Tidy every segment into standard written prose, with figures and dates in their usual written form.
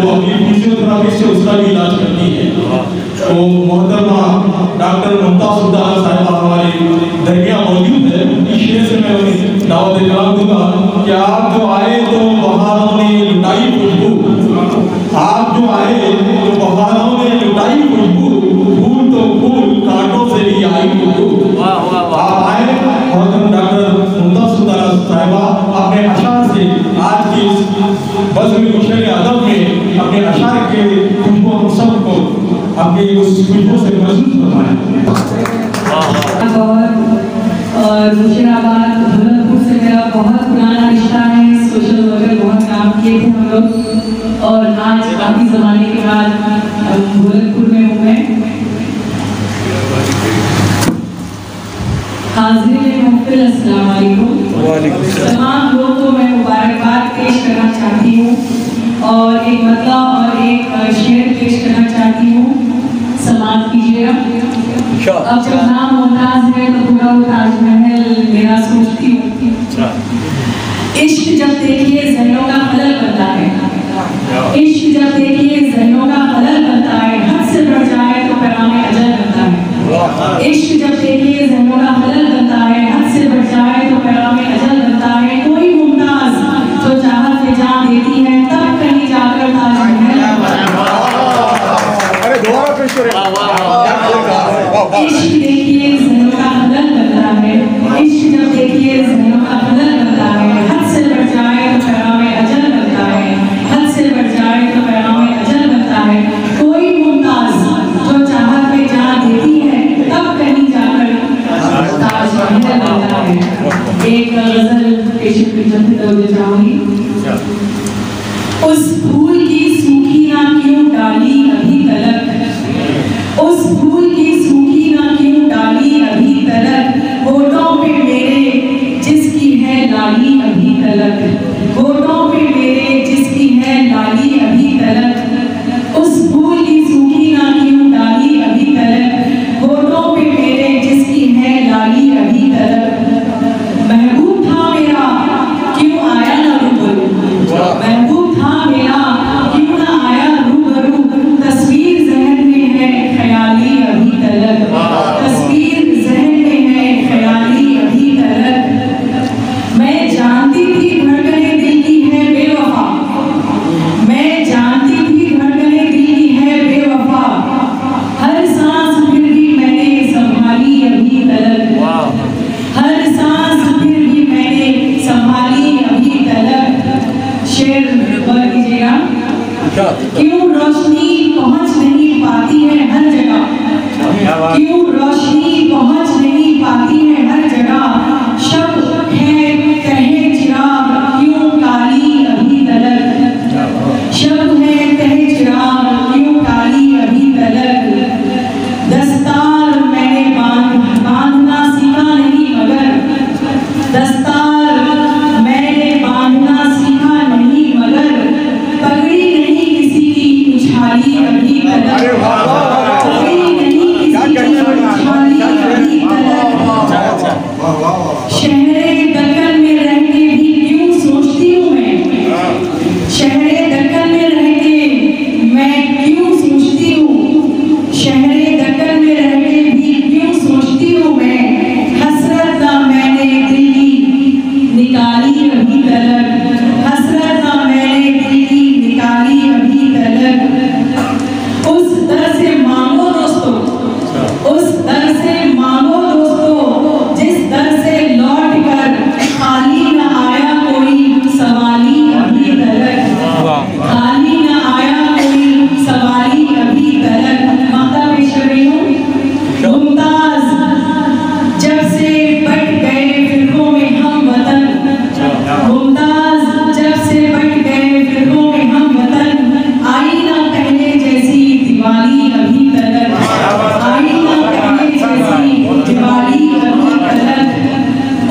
वो अपनी फिजियोथेरेपी से उसका भी इलाज करती है। तो मोहतरमा डॉक्टर मुमताज सुल्ताना साहिबा हमारी दरमियान मौजूद है, उनकी शेर से मैं उन्हें दावत कलाम दूंगा कि आप जो आए तो बहारों ने लुटाई खुशबू, आप जो आए तो बहारों ने लुटाई खुशबू, फूल तो फूल कांटों से भी आई खुशबू। आप आए मोहतरम डॉक्टर मुमताज सुल्ताना साहिबा अपने अशार से आज की इस बज़्म गुलशन अदब में अपने अशार के खुशबू हम सबको अपनी उस खुशबू से महसूस करवाएं। और मुशीराबाद ढोलकपुर से मेरा बहुत पुराना रिश्ता है, सोशल वर्कर बहुत काम किए थे हम लोग, और आज काफ़ी ज़माने के बाद ढोलकपुर में हूँ मैं। हाज़िरीन महफ़िल अस्सलाम वालेकुम। तमाम लोगों को मैं मुबारकबाद पेश करना चाहती हूँ और एक मतला और एक शेर पेश करना चाहती हूँ, समाप्त कीजिएगा। अब जब नाम मुमताज है तो पूरा वो ताजमहल मेरा सोचती हूँ। इश्क जब देखिए ज़हनों का खलल बनता है, इश्क जब देखिए ज़हनों का खलल बनता है, हद से बढ़ जाए तो पैगाम अजल बनता है। इश्क जब देखिए ज़हनों का खलल बनता है, हद से बढ़ जाए तो पैगाम अजल बनता है। कोई मुमताज जो चाहत पे जान देती है तब कहीं जाकर ताजमहल। इश्क देखिए ज़हनों का खलल बनता है, इश्क जब देखिए ज़हनों का खलल बनता है, हद से बढ़ जाए तो पैगाम अजल बनता है, हद से बढ़ जाए तो पैगाम अजल बनता है। कोई मुमताज जो चाहत पे जान देती है तब कहीं जाकर ताजमहल बनता है। एक गजल पेश करना चाहूंगी। उस फूल की सूखी ना क्यों डाली अभी तलक, उस फूल की सूखी ना क्यों डाली अभी तलक, होठों पे मेरे जिसकी है लाली अभी तलक, होठों पे मेरे जिसकी है लाली अभी तलक। उस फूल की सूखी ना क्यों डाली अभी तलक, होठों पे मेरे जिसकी है लाली अभी तलक। महबूब था मेरा क्यों आया ना रूबरू, महबूब था मेरा क्यों ना आया रूबरू, तस्वीर ज़हन में है ख्याली अभी तलक, तस्वीर ज़हन में है ख्याली अभी तलक। मैं जानती थी धड़कने दिल की है बेवफा, मैं जानती थी धड़कने दिल की है बेवफा, हर सांस फिर भी मैंने संभाली अभी तलक, हर सांस फिर भी मैंने संभाली अभी तलक। शेर पढ़ लीजिएगा। क्यों रोशनी पहुंच नहीं पाती है हर जगह, क्यों रोशनी पहुंच नहीं पाती है हर जगह, शब है कहे चिराग क्यों काली अभी तलक, शब है कहे चिराग क्यों काली अभी तलक। दस्तार मैंने बांधना सीखा नहीं मगर, दस्तार मैंने बांधना सीखा नहीं मगर, पगड़ी नहीं किसी की उछाली अभी तलक, पगड़ी नहीं किसी की उछाली अभी तलक। शहरे दक्कन में रह के भी क्यों सोचती हूँ मैं, शहरे दक्कन में रह के मैं क्यों सोचती हूँ, शहरे दक्कन में रह के भी क्यों सोचती हूँ मैं, हसरत ना मैंने दिल की निकाली अभी तलक, हसरत ना मैंने दिल की निकाली अभी तलक। उस दर से मांगो दोस्तों, उस दर से मांगो दोस्तों, जिस दर से लौट कर खाली न आया कोई सवाली अभी तलक, खाली न आया कोई सवाली अभी तलक। माता पेश कर रही हूँ। मुमताज जब से बट गए फिरकों में हम वतन, मुमताज जब से बट गए फिरकों में हम वतन, आई ना पहले जैसी दिवाली अभी तलक, आई ना पहले जैसी दिवाली अभी तलक।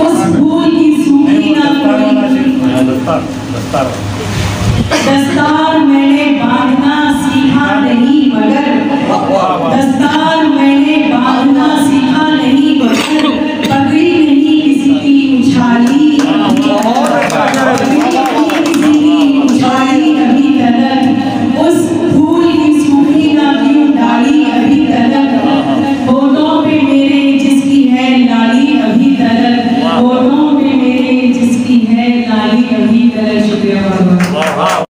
उस फूल की सूखी ना कोई दस्तार